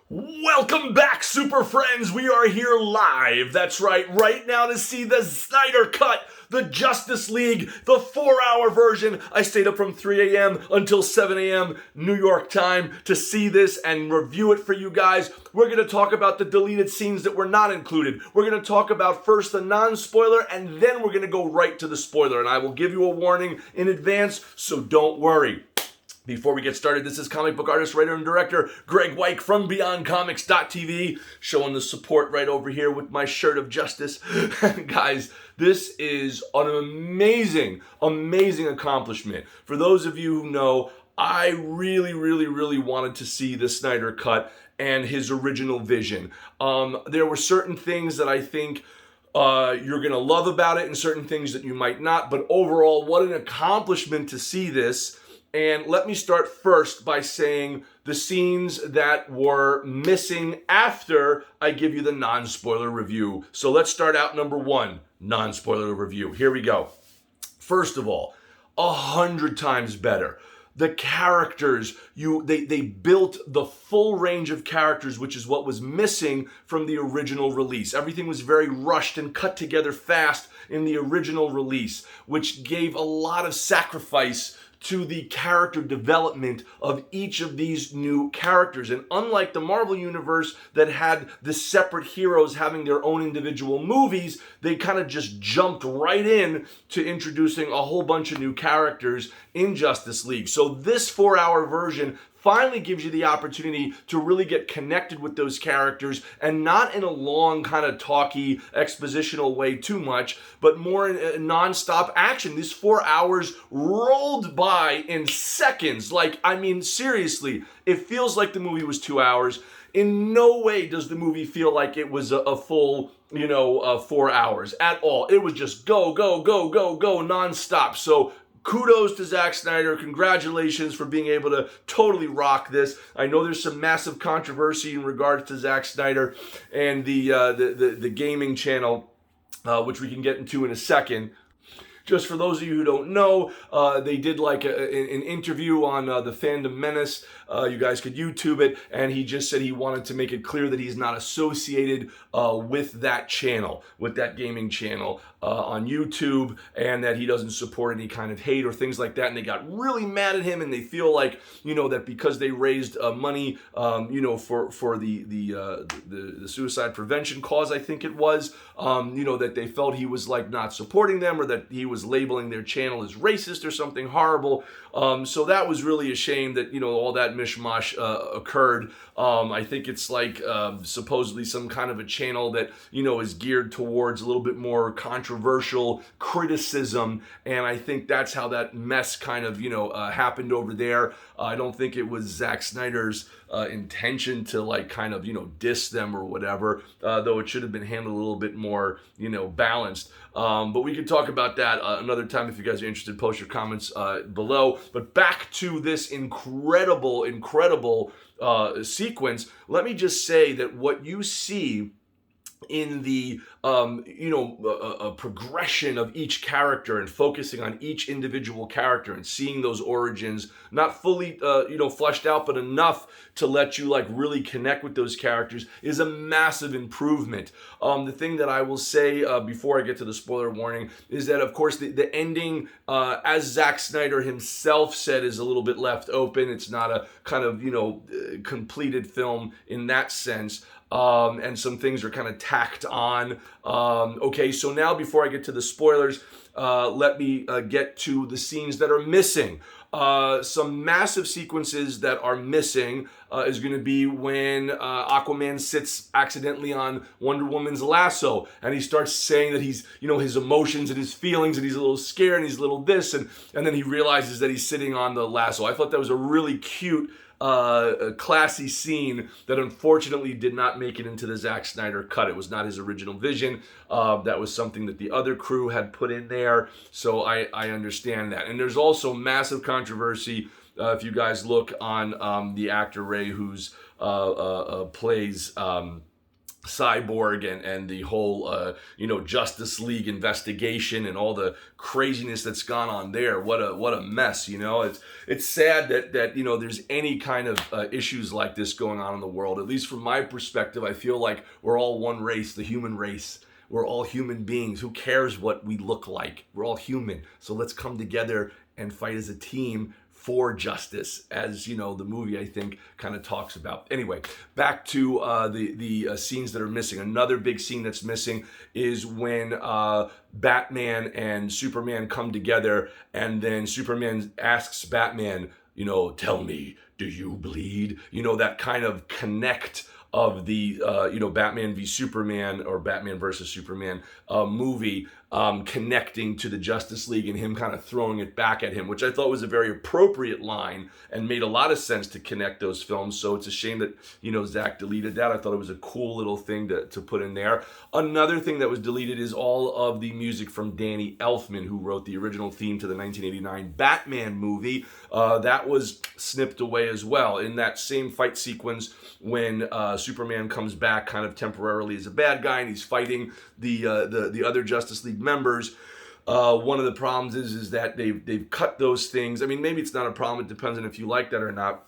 Welcome back, Super Friends. We are here live. That's right now to see the Snyder Cut, the Justice League, the 4-hour version. I stayed up from 3 a.m. until 7 a.m. New York time to see this and review it for you guys. We're going to talk about the deleted scenes that were not included. We're going to talk about first the non-spoiler, and then we're going to go right to the spoiler. And I will give you a warning in advance, so don't worry. Before we get started, this is comic book artist, writer, and director Graig Weich from BeyondComics.tv, showing the support right over here with my shirt of justice. Guys, this is an amazing accomplishment. For those of you who know, I really wanted to see the Snyder Cut and his original vision. There were certain things that I think you're going to love about it and certain things that you might not, but overall, what an accomplishment to see this. And let me start first by saying the scenes that were missing after I give you the non-spoiler review. So let's start out number one, non-spoiler review. Here we go. First of all, 100 times better. The characters, they built the full range of characters, which is what was missing from the original release. Everything was very rushed and cut together fast in the original release, which gave a lot of sacrifice to the character development of each of these new characters. And unlike the Marvel Universe that had the separate heroes having their own individual movies, they kind of just jumped right in to introducing a whole bunch of new characters in Justice League. So this 4-hour version finally gives you the opportunity to really get connected with those characters, and not in a long kind of talky expositional way too much, but more in non-stop action. These 4 hours rolled by in seconds. Like, I mean, seriously, it feels like the movie was 2 hours. In no way does the movie feel like it was a full 4 hours at all. It was just go non-stop. So kudos to Zack Snyder. Congratulations for being able to totally rock this. I know there's some massive controversy in regards to Zack Snyder and the gaming channel, which we can get into in a second. Just for those of you who don't know, they did like an interview on the Fandom Menace. You guys could YouTube it, and he just said he wanted to make it clear that he's not associated with that channel, with that gaming channel on YouTube, and that he doesn't support any kind of hate or things like that. And they got really mad at him, and they feel like, that because they raised money, for the suicide prevention cause, I think it was, that they felt he was like not supporting them, or that he was labeling their channel as racist or something horrible. So that was really a shame that, all that mishmash occurred. I think it's like supposedly some kind of a channel that, is geared towards a little bit more controversial criticism. And I think that's how that mess kind of, happened over there. I don't think it was Zack Snyder's intention to like kind of, diss them or whatever, though it should have been handled a little bit more, balanced. But we could talk about that another time. If you guys are interested, post your comments below. But back to this incredible sequence. Let me just say that what you see in the progression of each character and focusing on each individual character and seeing those origins not fully fleshed out, but enough to let you like really connect with those characters is a massive improvement. The thing that I will say before I get to the spoiler warning is that, of course, the ending, as Zack Snyder himself said, is a little bit left open. It's not a kind of completed film in that sense. And some things are kind of tacked on. Okay, so now before I get to the spoilers, let me get to the scenes that are missing. Some massive sequences that are missing is going to be when Aquaman sits accidentally on Wonder Woman's lasso, and he starts saying that he's, his emotions and his feelings, and he's a little scared, and he's a little this, and then he realizes that he's sitting on the lasso. I thought that was a really cute, a classy scene that unfortunately did not make it into the Zack Snyder cut. It was not his original vision. That was something that the other crew had put in there, so I understand that. And there's also massive controversy if you guys look on the actor Ray, who's plays Cyborg and the whole Justice League investigation and all the craziness that's gone on there. What a mess, It's sad that there's any kind of issues like this going on in the world. At least from my perspective, I feel like we're all one race, the human race. We're all human beings. Who cares what we look like? We're all human. So let's come together and fight as a team for justice, as the movie, I think, kind of talks about. Anyway, back to the scenes that are missing. Another big scene that's missing is when Batman and Superman come together, and then Superman asks Batman, tell me, do you bleed? That kind of connect of the Batman v Superman or Batman versus Superman movie, connecting to the Justice League and him kind of throwing it back at him, which I thought was a very appropriate line and made a lot of sense to connect those films. So it's a shame that Zack deleted that. I thought it was a cool little thing to put in there. Another thing that was deleted is all of the music from Danny Elfman, who wrote the original theme to the 1989 Batman movie. That was snipped away as well. In that same fight sequence when Superman comes back kind of temporarily as a bad guy and he's fighting the other Justice League members, one of the problems is that they've cut those things. I mean, maybe it's not a problem. It depends on if you like that or not.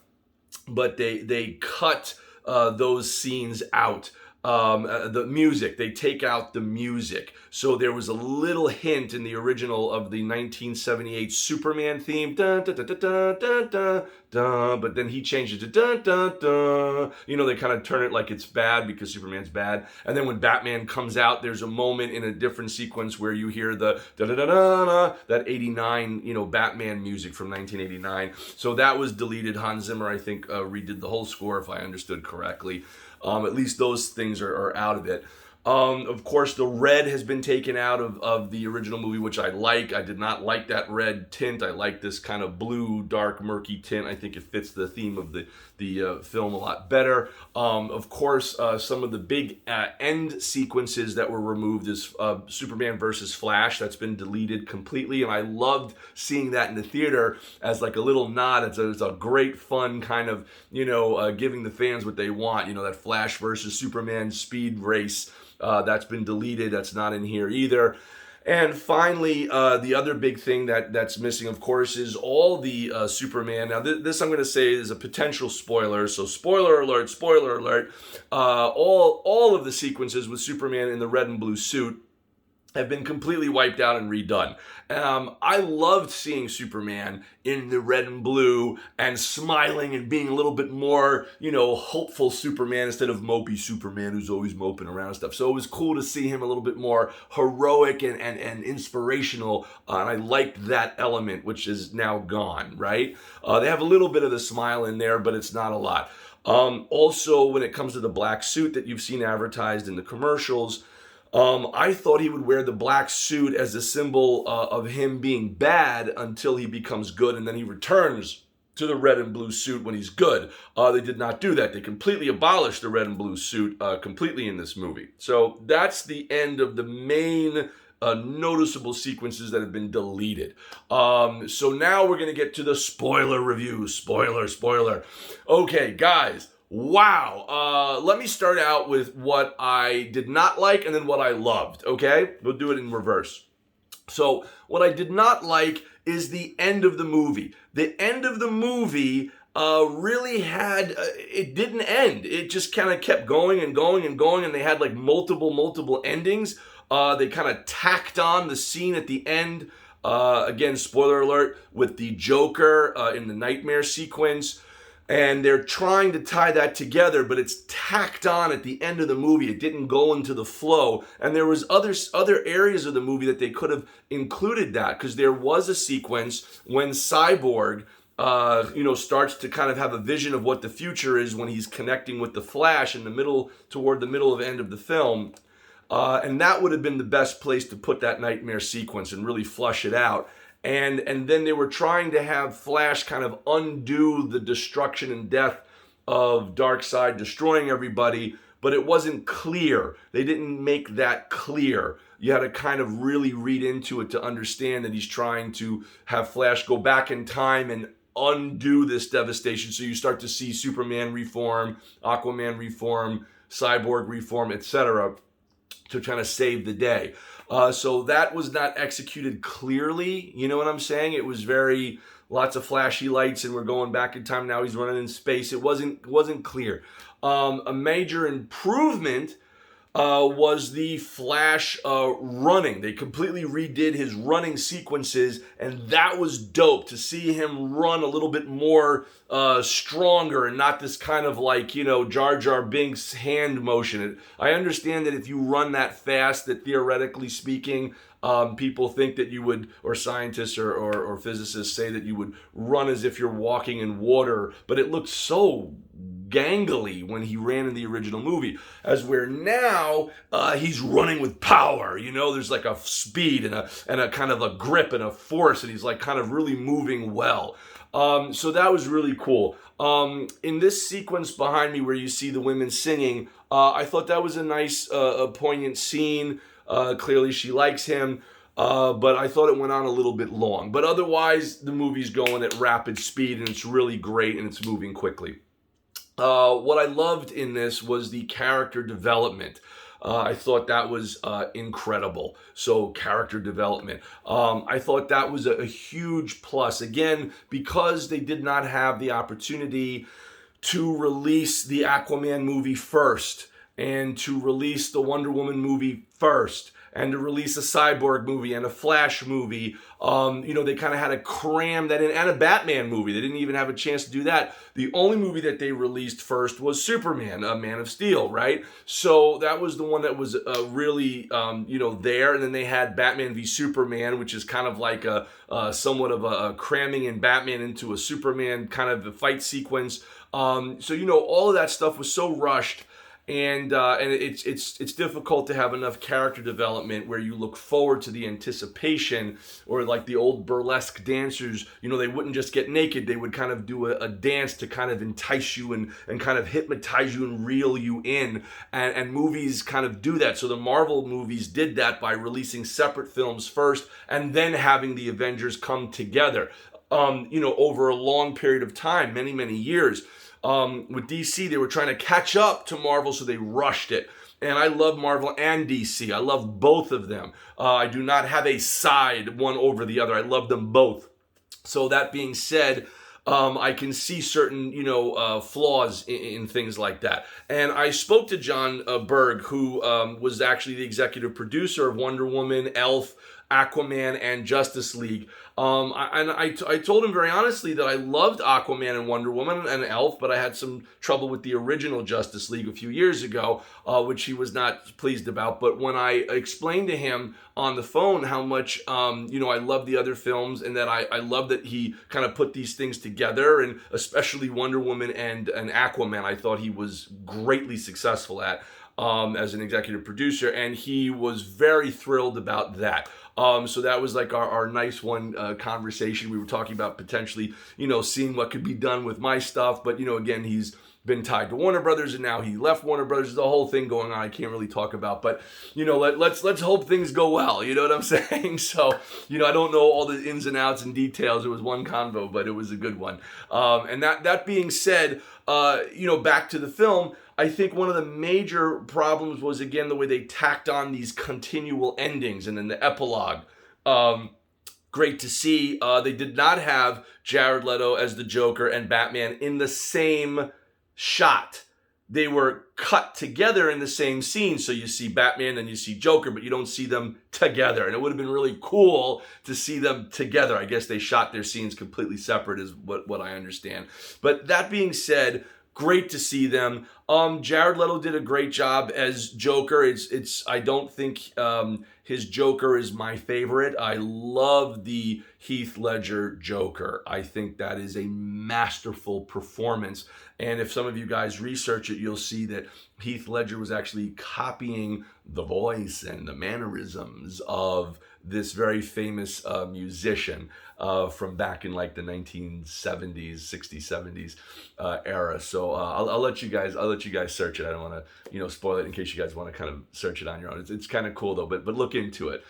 But they cut those scenes out. The music, they take out the music. So there was a little hint in the original of the 1978 Superman theme, dun, dun, dun, dun, dun, dun, dun, dun, but then he changed it to dun, dun, dun. They kind of turn it like it's bad because Superman's bad. And then when Batman comes out, there's a moment in a different sequence where you hear the da da da da, that 89, Batman music from 1989. So that was deleted. Hans Zimmer, I think, redid the whole score, if I understood correctly. At least those things are out of it. Of course, the red has been taken out of the original movie, which I like. I did not like that red tint. I like this kind of blue, dark, murky tint. I think it fits the theme of the film a lot better. Of course, some of the big end sequences that were removed is Superman versus Flash. That's been deleted completely, and I loved seeing that in the theater as like a little nod. It's a great fun kind of, giving the fans what they want. That Flash versus Superman speed race. That's been deleted. That's not in here either. And finally, the other big thing that's missing, of course, is all the Superman. Now, this I'm going to say is a potential spoiler. So spoiler alert, spoiler alert. All of the sequences with Superman in the red and blue suit have been completely wiped out and redone. I loved seeing Superman in the red and blue and smiling and being a little bit more, hopeful Superman instead of mopey Superman who's always moping around and stuff. So it was cool to see him a little bit more heroic and inspirational. And I liked that element, which is now gone, right? They have a little bit of the smile in there, but it's not a lot. Also, when it comes to the black suit that you've seen advertised in the commercials, I thought he would wear the black suit as a symbol of him being bad until he becomes good, and then he returns to the red and blue suit when he's good. They did not do that. They completely abolished the red and blue suit completely in this movie. So that's the end of the main noticeable sequences that have been deleted. So now we're going to get to the spoiler review. Spoiler. Okay, guys. Wow. Let me start out with what I did not like and then what I loved, okay? We'll do it in reverse. So what I did not like is the end of the movie. The end of the movie really had, it didn't end. It just kind of kept going and going and going, and they had like multiple endings. They kind of tacked on the scene at the end. Again, spoiler alert, with the Joker in the nightmare sequence. And they're trying to tie that together, but it's tacked on at the end of the movie. It didn't go into the flow. And there was other areas of the movie that they could have included that, because there was a sequence when Cyborg, starts to kind of have a vision of what the future is when he's connecting with the Flash in the middle, toward the middle of the end of the film. And that would have been the best place to put that nightmare sequence and really flush it out. And then they were trying to have Flash kind of undo the destruction and death of Darkseid destroying everybody, but it wasn't clear. They didn't make that clear. You had to kind of really read into it to understand that he's trying to have Flash go back in time and undo this devastation. So you start to see Superman reform, Aquaman reform, Cyborg reform, etc., to try to save the day. So that was not executed clearly. You know what I'm saying? It was very lots of flashy lights, and we're going back in time. Now he's running in space. It wasn't clear. A major improvement was the Flash running. They completely redid his running sequences, and that was dope to see him run a little bit more stronger and not this kind of like, Jar Jar Binks hand motion. I understand that if you run that fast, that theoretically speaking, people think that you would, or scientists or physicists say that you would run as if you're walking in water, but it looked so gangly when he ran in the original movie, as where now he's running with power. There's like a speed and a kind of a grip and a force, and he's like kind of really moving well. So that was really cool. In this sequence behind me where you see the women singing, I thought that was a nice, poignant scene. Clearly she likes him, but I thought it went on a little bit long. But otherwise, the movie's going at rapid speed, and it's really great, and it's moving quickly. What I loved in this was the character development. I thought that was incredible. So character development. I thought that was a huge plus. Again, because they did not have the opportunity to release the Aquaman movie first, and to release the Wonder Woman movie first, and to release a Cyborg movie and a Flash movie. They kind of had to cram that in, and a Batman movie. They didn't even have a chance to do that. The only movie that they released first was Superman, Man of Steel, right? So that was the one that was really, there. And then they had Batman v Superman, which is kind of like somewhat of a cramming in Batman into a Superman kind of a fight sequence. All of that stuff was so rushed. And it's difficult to have enough character development where you look forward to the anticipation, or like the old burlesque dancers, they wouldn't just get naked. They would kind of do a dance to kind of entice you and kind of hypnotize you and reel you in. And movies kind of do that. So the Marvel movies did that by releasing separate films first and then having the Avengers come together, over a long period of time, many, many years. With DC, they were trying to catch up to Marvel, so they rushed it. And I love Marvel and DC. I love both of them. I do not have a side one over the other. I love them both. So that being said, I can see certain, flaws in things like that. And I spoke to John Berg, who was actually the executive producer of Wonder Woman, Elf, Aquaman, and Justice League. I told him very honestly that I loved Aquaman and Wonder Woman and Elf, but I had some trouble with the original Justice League a few years ago, which he was not pleased about. But when I explained to him on the phone how much, I love the other films, and that I love that he kind of put these things together, and especially Wonder Woman and Aquaman, I thought he was greatly successful at as an executive producer, and he was very thrilled about that. So that was like our nice one conversation. We were talking about potentially, seeing what could be done with my stuff. But, again, he's been tied to Warner Brothers, and now he left Warner Brothers. There's a whole thing going on I can't really talk about. But, let's hope things go well. You know what I'm saying? So, I don't know all the ins and outs and details. It was one convo, but it was a good one. And that being said, back to the film, I think one of the major problems was, again, the way they tacked on these continual endings and then the epilogue. Great to see. They did not have Jared Leto as the Joker and Batman in the same shot. They were cut together in the same scene. So you see Batman and you see Joker, but you don't see them together. And it would have been really cool to see them together. I guess they shot their scenes completely separate is what I understand. But that being said, great to see them. Jared Leto did a great job as Joker. I don't think his Joker is my favorite. I love the Heath Ledger Joker. I think that is a masterful performance. And if some of you guys research it, you'll see that Heath Ledger was actually copying the voice and the mannerisms of this very famous musician from back in like the 1970s, 60s, 70s era. So I'll let you guys search it. I don't want to spoil it in case you guys want to kind of search it on your own. It's kind of cool though, but look into it,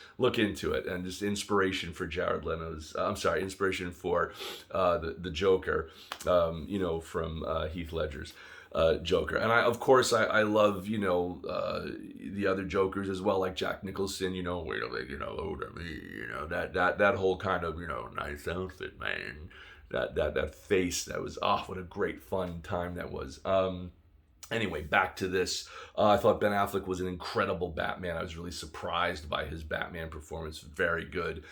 and just inspiration for Jared Leto's. Inspiration for the Joker, from Heath Ledger's Joker. And I love, the other Jokers as well, like Jack Nicholson, wait a minute, load at me, that whole kind of, nice outfit, man. That face, that was, what a great fun time that was. Anyway, back to this. I thought Ben Affleck was an incredible Batman. I was really surprised by his Batman performance. Very good.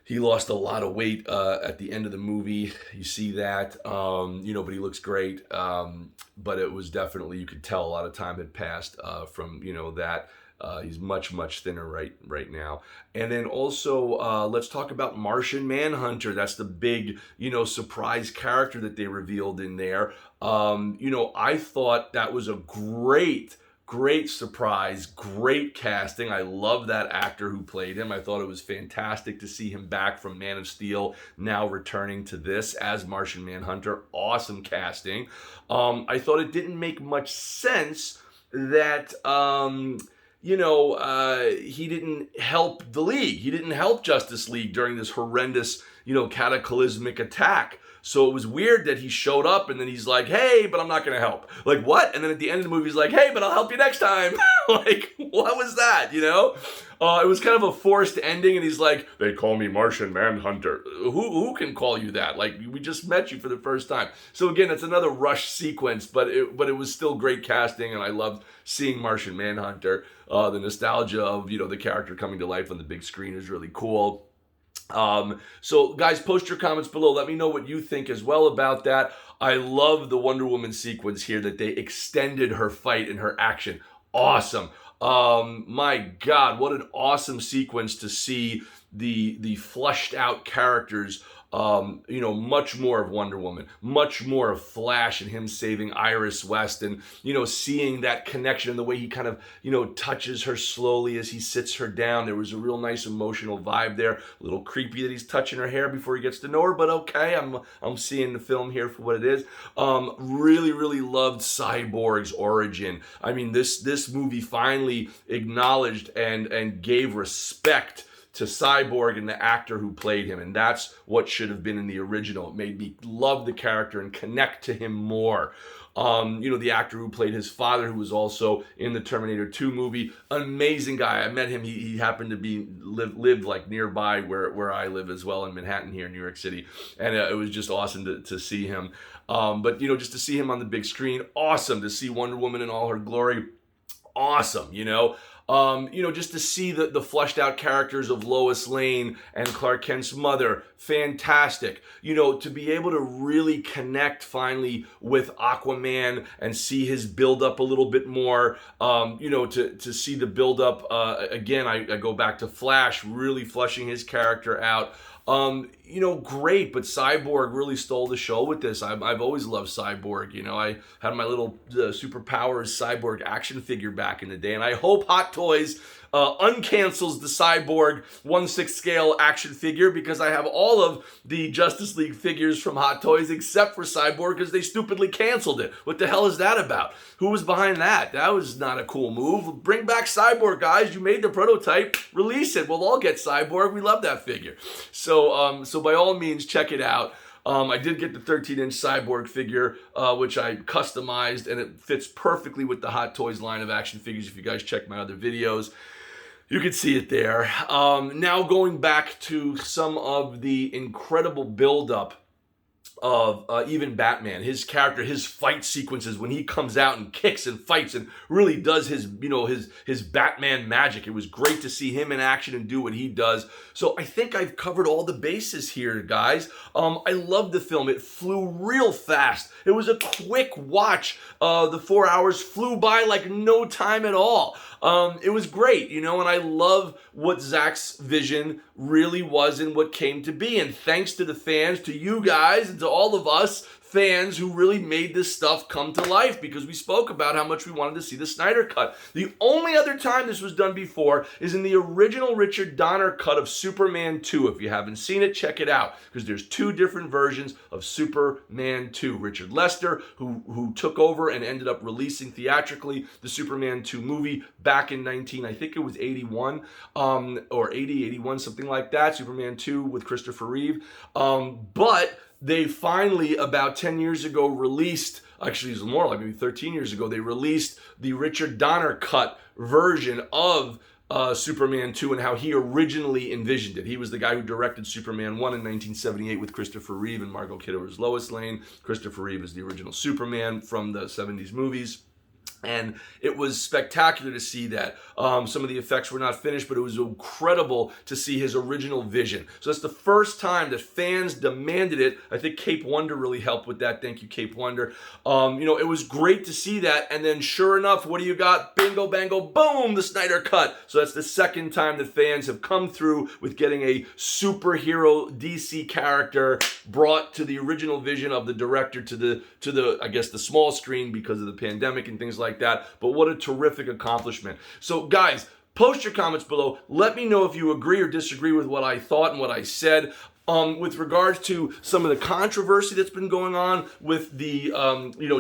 He lost a lot of weight at the end of the movie. You see that, but he looks great. But it was definitely, you could tell a lot of time had passed from, that. He's much, much thinner right now. And then also, let's talk about Martian Manhunter. That's the big, surprise character that they revealed in there. I thought that was a great surprise, great casting. I love that actor who played him. I thought it was fantastic to see him back from Man of Steel, now returning to this as Martian Manhunter. Awesome casting. I thought it didn't make much sense that he didn't help the League. He didn't help Justice League during this horrendous, cataclysmic attack. So it was weird that he showed up and then he's like, hey, but I'm not going to help. Like, what? And then at the end of the movie, he's like, hey, but I'll help you next time. Like, what was that, It was kind of a forced ending, and he's like, they call me Martian Manhunter. Who can call you that? Like, we just met you for the first time. So again, it's another rush sequence, but it was still great casting, and I loved seeing Martian Manhunter. The nostalgia of, the character coming to life on the big screen is really cool. So guys, post your comments below. Let me know what you think as well about that. I love the Wonder Woman sequence here, that they extended her fight and her action. Awesome. My God, what an awesome sequence to see the fleshed out characters. Much more of Wonder Woman, much more of Flash and him saving Iris West, and, seeing that connection and the way he kind of, touches her slowly as he sits her down. There was a real nice emotional vibe there. A little creepy that he's touching her hair before he gets to know her, but okay, I'm seeing the film here for what it is. Really, really loved Cyborg's origin. I mean, this movie finally acknowledged and gave respect to Cyborg and the actor who played him, and that's what should have been in the original. It made me love the character and connect to him more. The actor who played his father, who was also in the Terminator 2 movie, amazing guy. I met him. He happened to lived like nearby where I live as well, in Manhattan here in New York City, and it was just awesome to see him. But just to see him on the big screen, awesome. To see Wonder Woman in all her glory, awesome. Just to see the fleshed out characters of Lois Lane and Clark Kent's mother, fantastic. To be able to really connect finally with Aquaman and see his build up a little bit more, to see the build up, again, I go back to Flash, really fleshing his character out. Great, but Cyborg really stole the show with this. I've always loved Cyborg. I had my little superpowers Cyborg action figure back in the day, and I hope Hot Toys uncancels the Cyborg 1/6 scale action figure, because I have all of the Justice League figures from Hot Toys except for Cyborg, because they stupidly canceled it. What the hell is that about? Who was behind that? That was not a cool move. Bring back Cyborg, guys. You made the prototype. Release it. We'll all get Cyborg. We love that figure. So by all means, check it out. I did get the 13-inch Cyborg figure, which I customized, and it fits perfectly with the Hot Toys line of action figures. If you guys check my other videos, you can see it there. Now going back to some of the incredible buildup of even Batman, his character, his fight sequences when he comes out and kicks and fights and really does his Batman magic. It was great to see him in action and do what he does. So I think I've covered all the bases here, guys. I love the film. It flew real fast. It was a quick watch. The 4 hours flew by like no time at all. It was great, and I love what Zack's vision really was and what came to be. And thanks to the fans, to you guys, and to all of us, fans who really made this stuff come to life, because we spoke about how much we wanted to see the Snyder Cut. The only other time this was done before is in the original Richard Donner cut of Superman 2. If you haven't seen it, check it out, because there's two different versions of Superman 2. Richard Lester, who took over and ended up releasing theatrically the Superman 2 movie back in I think it was 81, or 80, 81, something like that, Superman 2 with Christopher Reeve. But they finally, about 10 years ago, released, actually it was more like maybe 13 years ago, they released the Richard Donner cut version of Superman 2 and how he originally envisioned it. He was the guy who directed Superman 1 in 1978 with Christopher Reeve and Margot Kidder as Lois Lane. Christopher Reeve is the original Superman from the 70s movies. And it was spectacular to see that. Some of the effects were not finished, but it was incredible to see his original vision. So that's the first time that fans demanded it. I think Cape Wonder really helped with that. Thank you, Cape Wonder. It was great to see that. And then sure enough, what do you got? Bingo, bango, boom, the Snyder Cut. So that's the second time that fans have come through with getting a superhero DC character brought to the original vision of the director to the I guess the small screen because of the pandemic and things like that. But what a terrific accomplishment. So guys, post your comments below. Let me know if you agree or disagree with what I thought and what I said. With regards to some of the controversy that's been going on with the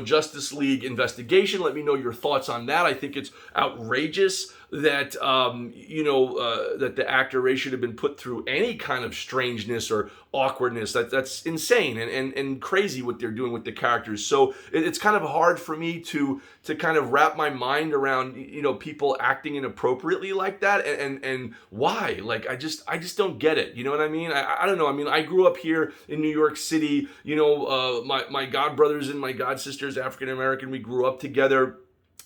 Justice League investigation, let me know your thoughts on that. I think it's outrageous that that the actor Ray should have been put through any kind of strangeness or awkwardness. That's insane and crazy what they're doing with the characters. So it's kind of hard for me to kind of wrap my mind around people acting inappropriately like that and why. Like I just don't get it. You know what I mean? I don't know. I mean, I grew up here in New York City. My god brothers and my god sisters, African American, we grew up together.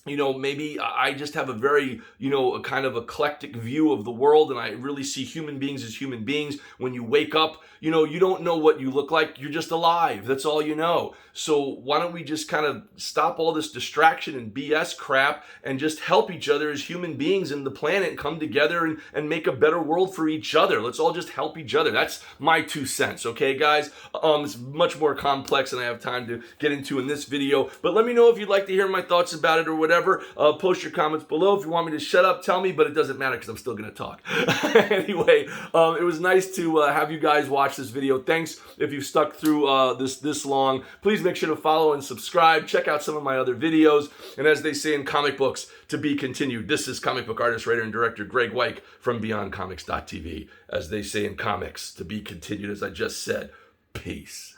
Maybe I just have a very, a kind of eclectic view of the world, and I really see human beings as human beings. When you wake up, you don't know what you look like. You're just alive. That's all you know. So why don't we just kind of stop all this distraction and BS crap and just help each other as human beings in the planet and come together and make a better world for each other. Let's all just help each other. That's my 2 cents. Okay, guys? It's much more complex than I have time to get into in this video, but let me know if you'd like to hear my thoughts about it or whatever. Post your comments below. If you want me to shut up, tell me, but it doesn't matter because I'm still going to talk. Anyway, it was nice to have you guys watch this video. Thanks if you've stuck through this long. Please make sure to follow and subscribe. Check out some of my other videos. And as they say in comic books, to be continued. This is comic book artist, writer, and director Graig Weich from BeyondComics.tv. As they say in comics, to be continued, as I just said. Peace.